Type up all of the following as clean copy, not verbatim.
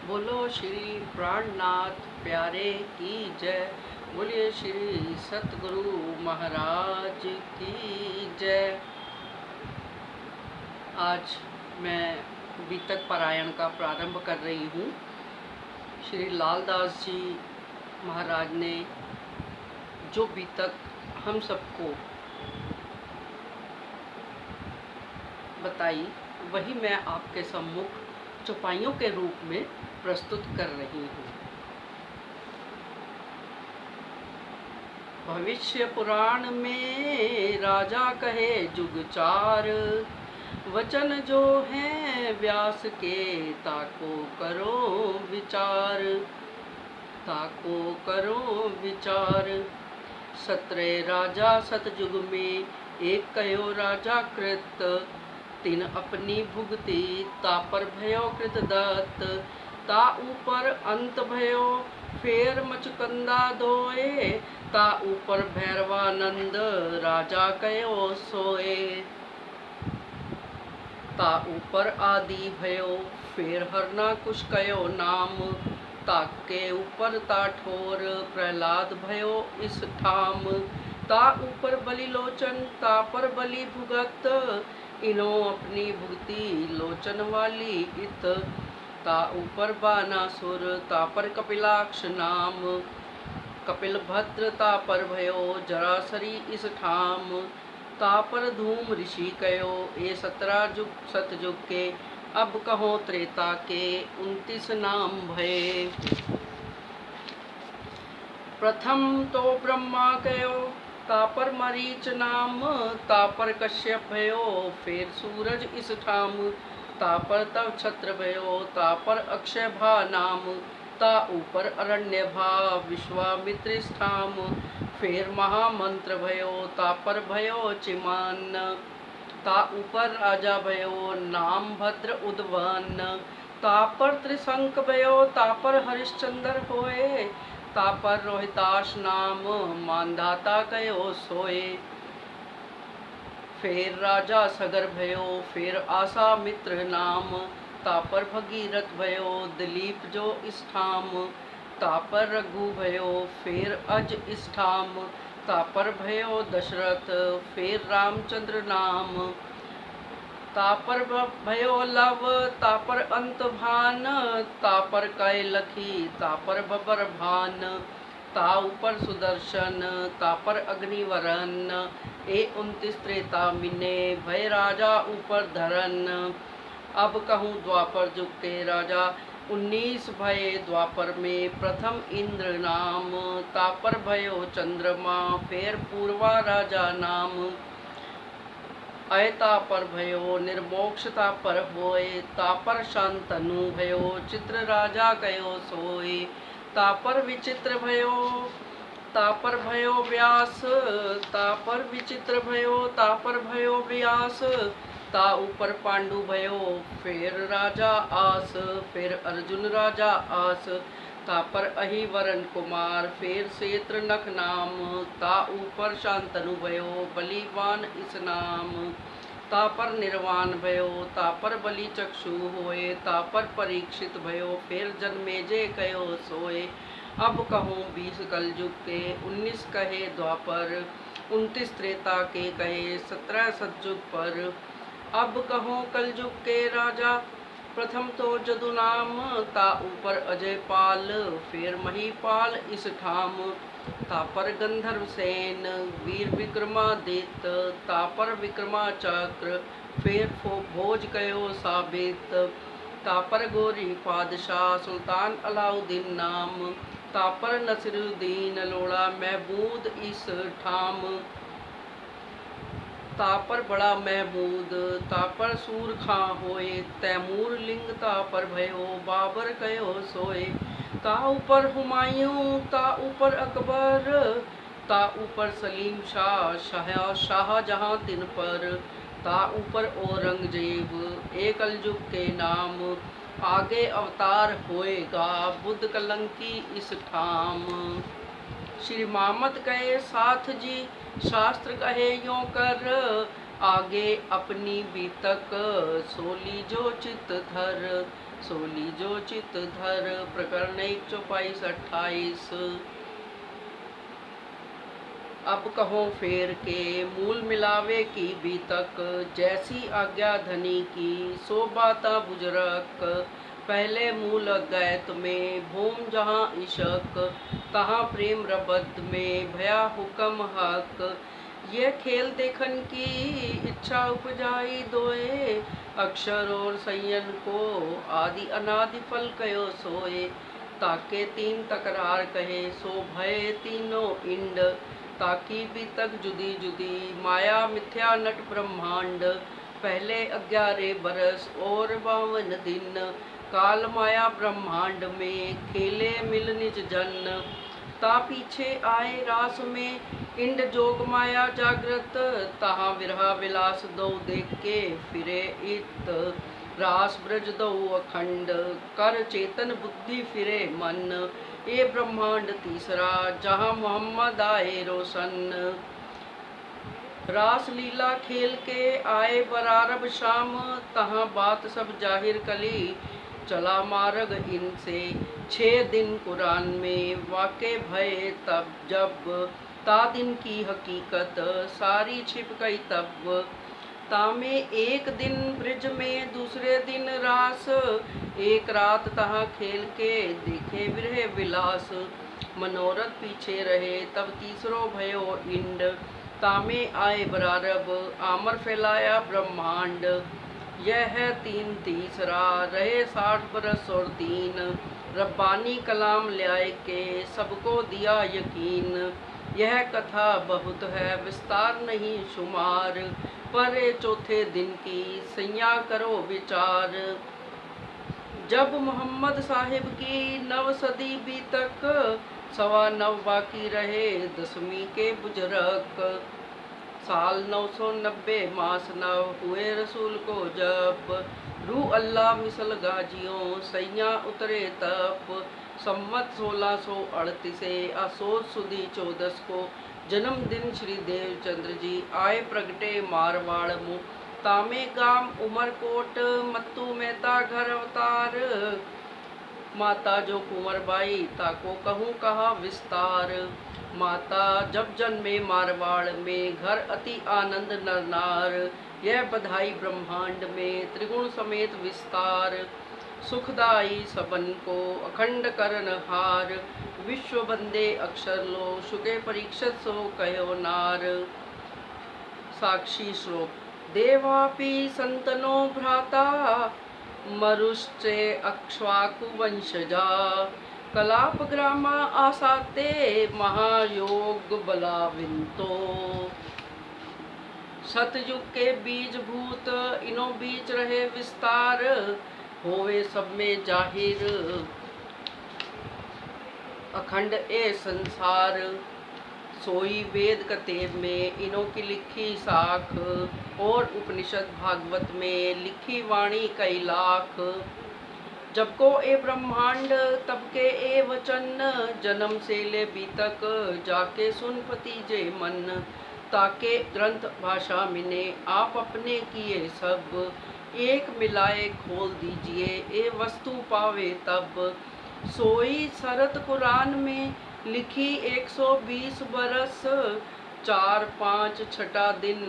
बोलो श्री प्राणनाथ प्यारे की जय। बोलिए श्री सतगुरु महाराज की जय। आज मैं बीतक पारायण का प्रारंभ कर रही हूँ। श्री लालदास जी महाराज ने जो बीतक हम सबको बताई वही मैं आपके सम्मुख चौपाइयों के रूप में प्रस्तुत कर रही हूँ। भविष्य पुराण में राजा कहे जुग चार, वचन जो हैं व्यास के ताको करो विचार, ताको करो विचार। 17 राजा सतयुग में एक कयो राजा कृत, तीन अपनी भुगती तापर भयो कृत दत्त। ता ऊपर अंत भयो फेर मचकंदा धोए, ता ऊपर भैरवानंद राजा कयो सोए। ता ऊपर आदि भयो फेर हरना कुश कयो नाम, ताके ऊपर ता ठोर प्रहलाद भयो इस ठाम। ता ऊपर बलि लोचन ता पर बलि भुगत, इनो अपनी भुगती लोचन वाली इत। ता ऊपर बानासुर ता पर कपिलाक्ष नाम, कपिल भद्र ता पर भयो जरासरी इस ठाम। ता पर धूम ऋषि कयो ये 17 जुग सतयुग के, अब कहो त्रेता के 29 नाम भये। प्रथम तो ब्रह्मा कयो ता पर मरीच नाम, ता पर कश्यप भयो फेर सूरज इस ठाम। ता पर तव छत्र भयो ता पर अक्षय भा नाम, ता ऊपर अरण्य भा विश्वामित्र इस ठाम। फेर महामंत्र भयो ता पर भयो चिमान, ता ऊपर राजा भयो नाम भद्र उद्वन। ता पर त्रिशंक भयो ता पर हरिश्चंद्र होए, ता पर रोहिताश नाम मानधाता कयो सोए। फेर राजा सगर भयो फेर आशा मित्र नाम, ता पर भगीरथ भयो दिलीप जो इस ठाम। ता पर रघु भयो फेर अज इस ठाम, ता पर भयो दशरथ फेर रामचंद्र नाम। ता पर भयो लव ता पर अंत भान, ता पर कै लखी ता पर बबर भान। ता ऊपर सुदर्शन ता पर अग्निवरन, ए 29 त्रेता मिने भय राजा ऊपर धरन। अब कहूँ द्वापर जुग के राजा 19 भय द्वापर में, प्रथम इंद्र नाम ता पर भयो चंद्रमा फेर पूर्वा राजा नाम। अयता पर भयो निर्मोक्षता पर होए, ता पर शांतनु भयो चित्र राजा कयो सोए। ता पर विचित्र भयो ता पर भयो व्यास, ता पर विचित्र भयो ता पर भयो व्यास। ता ऊपर पांडु भयो फेर राजा आस, फेर अर्जुन राजा आस। ता पर अहिवरन कुमार फेर क्षेत्र नख नाम, ता ऊपर शांतनु भयो बलिवान इस नाम। ता पर निर्वाण भयो ता पर बलि चक्षु होए, ता पर परीक्षित भयो फेर जन्मेजय कयो सोए। अब कहूँ 20 कलयुग के 19 कहे द्वापर, 29 त्रेता के कहे 17 सतयुग पर। अब कहो कलयुग के राजा प्रथम तो जदु नाम, ता ऊपर अजय पाल फेर महीपाल इस ठाम। ता पर गंधर्व सेन वीर विक्रमादित्य, ता पर विक्रमाचक्र फेर भोज कयो साबित। ता पर गोरी पादशाह सुल्तान अलाउद्दीन नाम, ता पर नसीरुद्दीन लोड़ा महमूद इस ठाम। ता पर बड़ा महमूद ता पर सूर खां होए, तैमूर लिंग ता पर भयो बाबर कयो सोए। ता ऊपर हुमायूं ता ऊपर अकबर, ता ऊपर सलीम शाह शाहजहां तिन पर। ता ऊपर औरंगजेब एक कलयुग के नाम, आगे अवतार होएगा बुद्ध कलंकी इस ठाम। श्री मामत कहे साथ जी शास्त्र कहे यों कर, आगे अपनी बीतक सोली जो चित धर। सो लीजो चित धर। प्रकरण 124-28। अब कहो फेर के मूल मिलावे की बीतक, जैसी आज्ञा धनी की सो बाता बुजरक। पहले मूल अद्वैत में भूम जहाँ इशक, तहाँ प्रेम रबद्ध में भया हुक्म हक। ये खेल देखन की इच्छा उपजाई दोए, अक्षर और संयन को आदि अनादि फल कयो सोए। ताके तीन तकरार कहे सो भय तीनों इंड, ताकि भी तक जुदी जुदी माया मिथ्या नट ब्रह्मांड। पहले 11 बरस और 52 दिन, काल माया ब्रह्मांड में खेले मिल निज जन। ता पीछे आए रास में इंड जोग माया जागृत, तहाँ विरहा विलास दो देख के फिरे इत। रास ब्रज दो अखंड कर चेतन बुद्धि फिरे मन। ये ब्रह्मांड तीसरा जहाँ मोहम्मद आए रोशन। रास लीला खेल के आए बरारब शाम, तहाँ बात सब जाहिर कली चला मार्ग इनसे। 6 दिन कुरान में वाक़े भय तब जब, ता दिन की हकीकत सारी छिप गई तब। तामे एक दिन ब्रिज में दूसरे दिन रास, एक रात तहाँ खेल के देखे विरह विलास। मनोरथ पीछे रहे तब तीसरो भयो इंड, तामे आए बरारब आमर फैलाया ब्रह्मांड। यह है 3 तीसरा रहे 60 बरस और 3, रब्बानी कलाम ल्याए के सबको दिया यकीन। यह कथा बहुत है विस्तार नहीं शुमार, पर चौथे दिन की सैया करो विचार। जब मोहम्मद साहिब की 9 सदी बीतक, 9.25 बाकी रहे 10वीं के बुजरक। साल 990 मास 9 हुए रसूल को जब, रूह अल्लाह मिसल गाजियों सैया उतरे तप। सम्मत 1638 असोज सुदी 14 को जन्मदिन श्री देवचंद्र जी आए प्रगटे मारवाड़ मुँह। तामे गाम उमरकोट मत्तू मेहता घर अवतार, माता जो कुंवरबाई ताको कहूँ कहा विस्तार। माता जब जन्मे मारवाड़ में घर अति आनंद नर नार, यह बधाई ब्रह्मांड में त्रिगुण समेत विस्तार। सुखदाई सबन को अखंड करन हार, विश्व बंदे अक्षर लो शुके परीक्षित सो कहो नार। साक्षी श्लोक। देवापि संतनो भ्राता, मरुश्चे अक्ष्वाकु वंशजा। कलाप ग्रामा आसाते, महायोग बलाविंतो। सतयुग के बीज भूत इनो बीच रहे विस्तार, होवे सब में जाहिर अखंड ए संसार। सोई वेद कतेब में इनो की लिखी साख, और उपनिषद भागवत में लिखी वाणी कई लाख। जब को ए ब्रह्मांड तब के ए वचन, जन्म से ले बीतक जाके सुन पतीजे मन। ताके ग्रंथ भाषा मिने आप अपने किए सब, एक मिलाए खोल दीजिए ए वस्तु पावे तब। सोई शरत कुरान में लिखी 120 बरस, 4-5 छठा दिन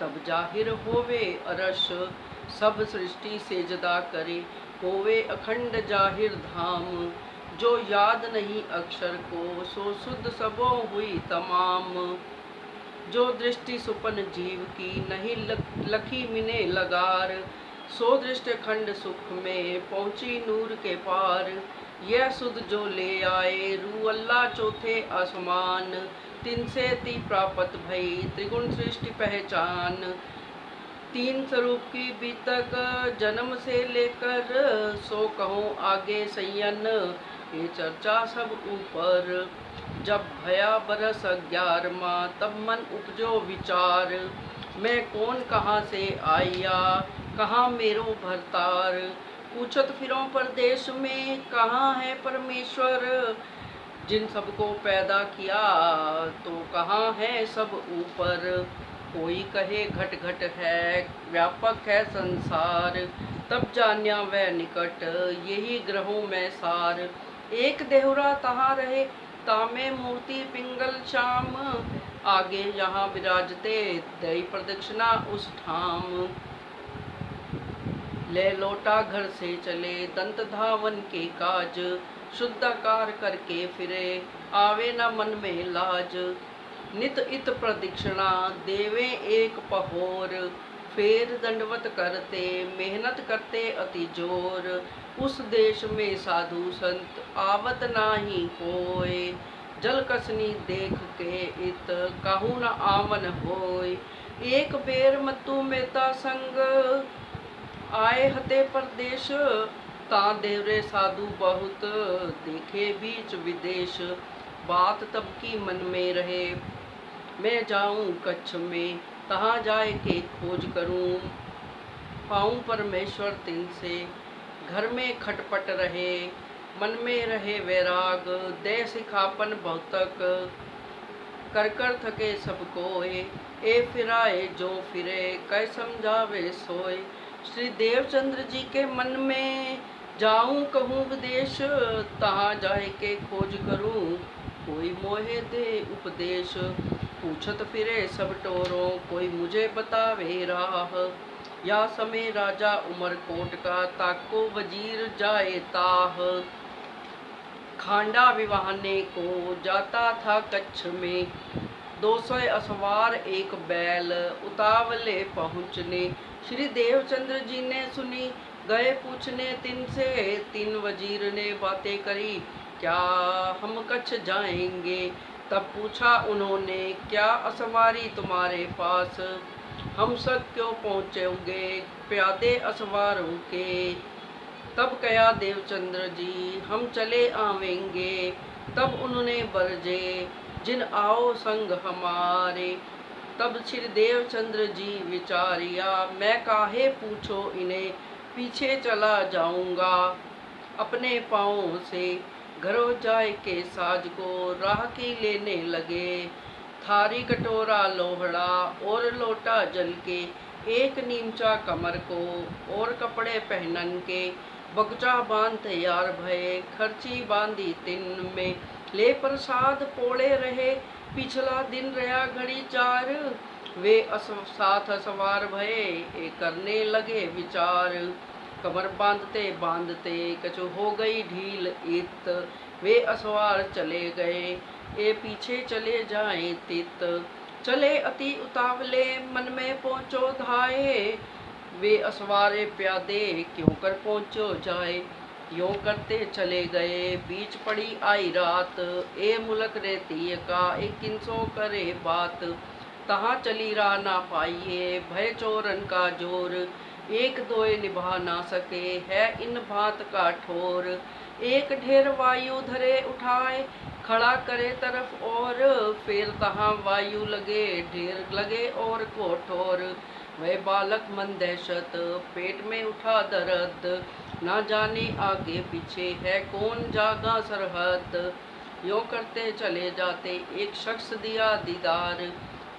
तब जाहिर होवे अरश। सब सृष्टि से जदा करे होवे अखंड जाहिर धाम, जो याद नहीं अक्षर को सो शुद्ध सबो हुई तमाम। जो दृष्टि सुपन जीव की नहीं लखी मिने लगार, सो दृष्ट खंड सुख में पहुँची नूर के पार। यह सुध जो ले आए रू अल्लाह चौथे आसमान, तिनसे ती प्राप्त भई त्रिगुण सृष्टि पहचान। 3 स्वरूप की बीतक जन्म से लेकर, सो कहो आगे संयन ये चर्चा सब ऊपर। जब भया बरस 11वां तब मन उपजो विचार, मैं कौन कहाँ से आया कहाँ मेरो भरतार। पूछत फिरों परदेश में कहाँ है परमेश्वर, जिन सबको पैदा किया तो कहाँ है सब ऊपर। कोई कहे घट घट है व्यापक है संसार, तब जान्या वह निकट, यही ग्रहों में सार। एक देहुरा तहाँ रहे, तामे मूर्ति पिंगल श्याम। आगे यहाँ विराजते, दई प्रदक्षिणा उस ठाम। ले लोटा घर से चले, दंत धावन के काज। शुद्धाकार करके फिरे, आवे न मन में लाज। नित इत प्रदक्षिणा, देवे एक पहोर। फेर दंडवत करते, मेहनत करते अति जोर। उस देश में साधु संत, आवत नाही कोय। जल कसनी देख के इत, कहूँ न आवन होय। एक बेर मत्तु मेता संग, आए हते परदेश। ता देवरे साधु बहुत, देखे बीच विदेश। बात तब की मन में रहे, मैं जाऊं कच्छ में। तहाँ जाए के खोज करूं, पाऊं परमेश्वर तिन से। घर में खटपट रहे, मन में रहे वैराग। दे सिखापन बहुतक, कर कर थके सब कोय। ए फिराए जो फिरे, कै समझावे सोय। श्री देवचंद्र जी के मन में, जाऊं कहूँ विदेश। तहाँ जाए के खोज करूं, कोई मोहे दे उपदेश। पूछत फिरे सब टोरों, कोई मुझे बतावे राह। या समय राजा उमरकोट का, ताको वजीर जाए ताह। खांडा विवाहने को जाता था कच्छ में, 200 असवार एक बैल, उतावले पहुँचने। श्री देवचंद्र जी ने सुनी, गए पूछने तिन से। तीन वजीर ने बातें करी, क्या हम कच्छ जाएंगे। तब पूछा उन्होंने, क्या असवारी तुम्हारे पास। हम सब क्यों पहुँचोगे प्यादे असवारों के। तब कया देवचंद्र जी, हम चले आवेंगे। तब उन्होंने बरजे, जिन आओ संग हमारे। तब श्री देवचंद्र जी विचारिया, मैं काहे पूछो इन्हें। पीछे चला जाऊंगा अपने पाँवों से। घरों जाए के साज को, राह की लेने लगे। थारी कटोरा लोहड़ा, और लोटा जल के। एक नीमचा कमर को, और कपड़े पहनन के। बगचा बांध तैयार भये, खर्ची बांधी तिन में। ले प्रसाद पोड़े रहे, पिछला दिन रहा घड़ी चार। वे साथ सवार भये, ए करने लगे विचार। कमर बांधते बांधते, कछु हो गई ढील इत। वे असवार चले गए, ए पीछे चले जाएं तित। चले अति उतावले, मन में पहुँचो धाये। वे असवारे प्यादे, क्यों कर पहुँचो जाए। यों करते चले गए, बीच पड़ी आई रात। ए मुलक रेती का, एक किंसो करे बात। तहाँ चली रहा ना पाइए, भय चोरन का जोर। एक दोए निभा ना सके, है इन भात का ठोर। एक ढेर वायु धरे उठाए, खड़ा करे तरफ और। फिर तहाँ वायु लगे, ढेर लगे और कोठोर। वह बालक मन दहशत, पेट में उठा दर्द। ना जाने आगे पीछे, है कौन जागा सरहद। यों करते चले जाते, एक शख्स दिया दीदार।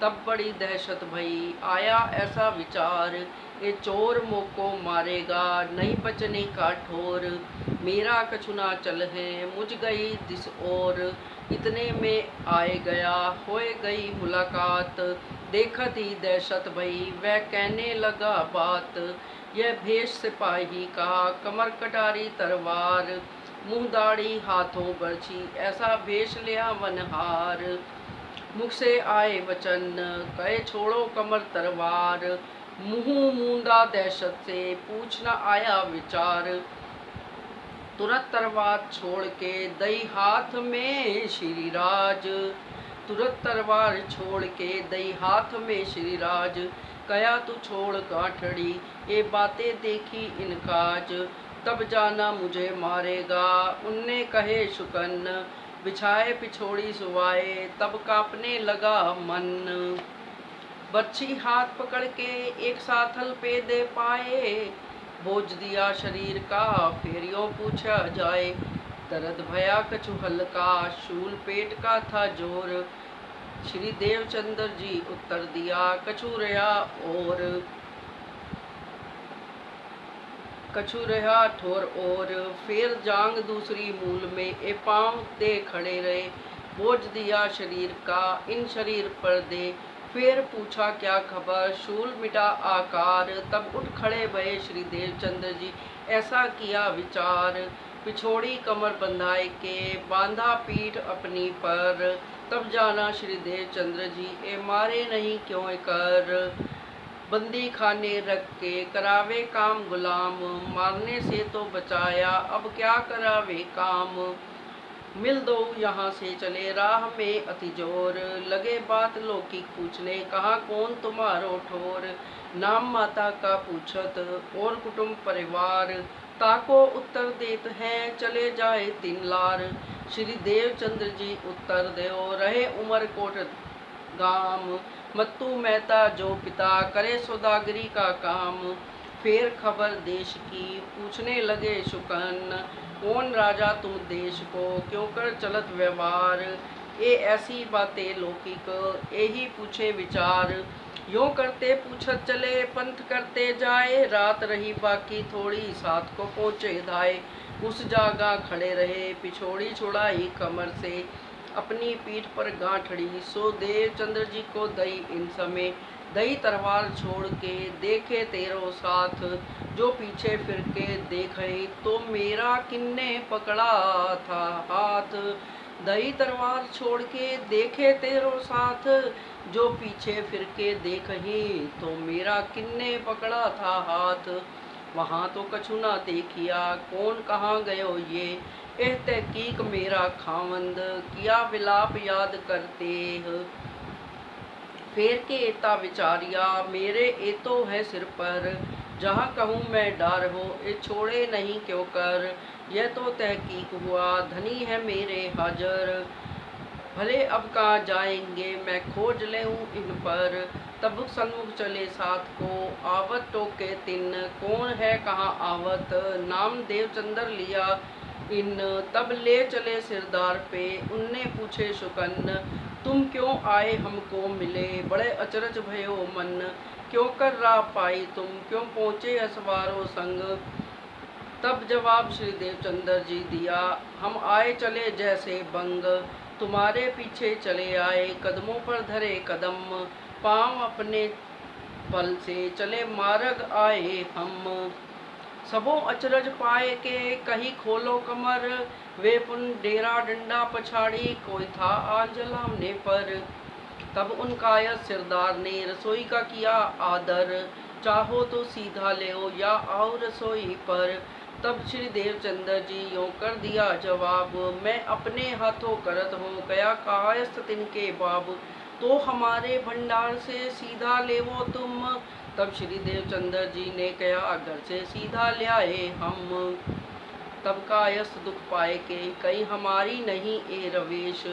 तब बड़ी दहशत भई, आया ऐसा विचार। ये चोर मोको मारेगा, नहीं बचने का ठोर। मेरा कछु ना चल है, मुझ गई दिस और। इतने में आए गया, होए गई मुलाकात। देखत ही दहशत भई, वह कहने लगा बात। यह भेष सिपाही का, कमर कटारी तलवार। मुँह दाढ़ी हाथों बरछी, ऐसा भेष लिया वनहार। मुख से आए वचन, कहे छोड़ो कमर तलवार। मुँह मूंदा दहशत से, पूछना आया विचार। तुरंत तलवार छोड़ के, दई हाथ में श्रीराज। तुरंत तलवार छोड़ के, दई हाथ में श्रीराज। कया तू छोड़ गांठड़ी, ये बातें देखी इनकाज। तब जाना मुझे मारेगा, उनने कहे शुकन। बिछाए पिछोड़ी सुवाए, तब कांपने लगा मन। बर्छी हाथ पकड़ के, एक साथल पे दे पाए। बोझ दिया शरीर का, फिर यों पूछा जाए। दर्द भया कछु हल्का, शूल पेट का था जोर। श्री देवचंद्र जी उत्तर दिया, कछु रया और। कछु रहा ठोर और फिर जांग दूसरी मूल में ए पांव दे खड़े रहे। बोझ दिया शरीर का इन शरीर पर दे। फिर पूछा क्या खबर शूल मिटा आकार। तब उठ खड़े भये श्री देवचंद्र जी ऐसा किया विचार। पिछोड़ी कमर बंधाए के बांधा पीठ अपनी पर। तब जाना श्री देवचंद्र जी ए मारे नहीं क्यों कर। बंदी खाने रख के करावे काम गुलाम। मारने से तो बचाया अब क्या करावे काम। मिल दो यहाँ से चले राह में अति जोर। लगे बात लौकिक पूछने कहा कौन तुम्हारो ठोर। नाम माता का पूछत और कुटुंब परिवार। ताको उत्तर देत हैं चले जाए तीन लार। श्री देवचंद्र जी उत्तर देओ रहे उमर कोट गाम। मत्तू मेहता जो पिता करे सौदागरी का काम। फिर खबर देश की पूछने लगे शुकन। कौन राजा तुम देश को क्यों कर चलत व्यवहार। ये ऐसी बातें लौकिक यही पूछे विचार। यूं करते पूछत चले पंथ करते जाए। रात रही बाकी थोड़ी साथ को पहुँचे धाए। उस जागा खड़े रहे पिछोड़ी छुड़ाई कमर से। अपनी पीठ पर गांठड़ी सो देवचंद्र जी को दई इन समय। दई तलवार छोड़ के देखे तेरो साथ। जो पीछे फिर के देखे तो मेरा किन्ने पकड़ा था हाथ। दई तलवार छोड़ के देखे तेरो साथ। जो पीछे फिर के देखही तो मेरा किन्ने पकड़ा था हाथ। वहाँ तो कछु ना देखिया कौन कहाँ गयो ये। एह तहकीक मेरा खावंद किया विलाप याद करते। फेर के एता विचारिया मेरे एतो है सिर पर। जहाँ कहूँ मैं डार हो ए छोड़े नहीं क्यों कर। यह तो तहकीक हुआ धनी है मेरे हाजर। भले अब कहाँ जाएंगे मैं खोज ले हूँ इन पर। तब सन्मुख चले साथ को आवत टोके तिन। कौन है कहाँ आवत नाम देवचंद्र लिया इन। तब ले चले सिरदार पे उनने पूछे शुकन। तुम क्यों आए हमको मिले बड़े अचरज भयो मन। क्यों कर राह पाई तुम क्यों पहुँचे असवारों संग। तब जवाब श्री देवचंद्र जी दिया हम आए चले जैसे बंग। तुम्हारे पीछे चले आए कदमों पर धरे कदम। पाँव अपने बल से चले मार्ग आए हम। सबो अचरज पाए के कहीं खोलो कमर। वे पुन डेरा डंडा पछाड़ी कोई था आज जलामने पर। तब उन कायद सिरदार ने रसोई का किया आदर। चाहो तो सीधा ले या आओ रसोई पर। तब श्री देवचंद्र जी यूं कर दिया जवाब मैं अपने हाथों करत हो गया कायस्थ तिनके बाब। तो हमारे भंडार से सीधा लेवो तुम। तब श्री देवचंद्र जी ने कहा घर से सीधा ले आए हम। तब कायस्थ दुख पाए के कहीं हमारी नहीं ए रवेश।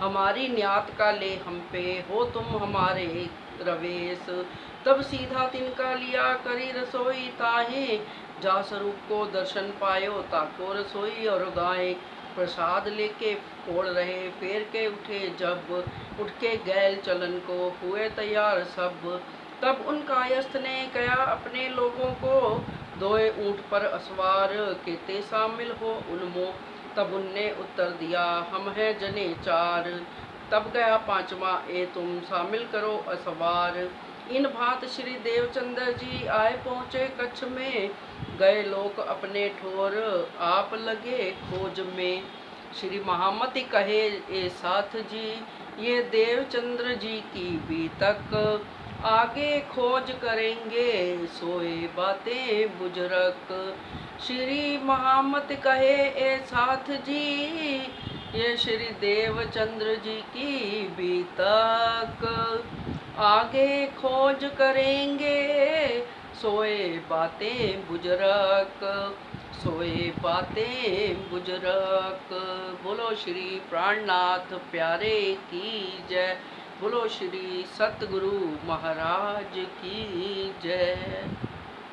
हमारी न्यात का ले हम पे हो तुम हमारे रवेश। तब सीधा तिनका लिया करी रसोई ताहे। जा स्वरूप को दर्शन पायो ताको रसोई और गाय। प्रसाद लेके फोड़ रहे फेर के उठे जब। उठ के गैल चलन को हुए तैयार सब। तब उन कायस्थ ने कहा अपने लोगों को दोए ऊँट पर असवार केते शामिल हो उनमो। तब उनने उत्तर दिया हम हैं जने चार। तब गया पांचवा ए तुम शामिल करो असवार। इन भात श्री देवचंद्र जी आए पहुँचे कच्छ में। गए लोग अपने ठोर आप लगे खोज में। श्री महामति कहे ए साथ जी ये देवचंद्र जी की भी तक। आगे खोज करेंगे सोए बातें बुजुर्ग। श्री महामत कहे ए साथ जी ये श्री देवचंद्र जी की भी तक। आगे खोज करेंगे सोए बातें बुजुर्ग। सोए बातें बुजुर्ग। बोलो श्री प्राणनाथ प्यारे की जय। बोलो श्री सतगुरु महाराज की जय।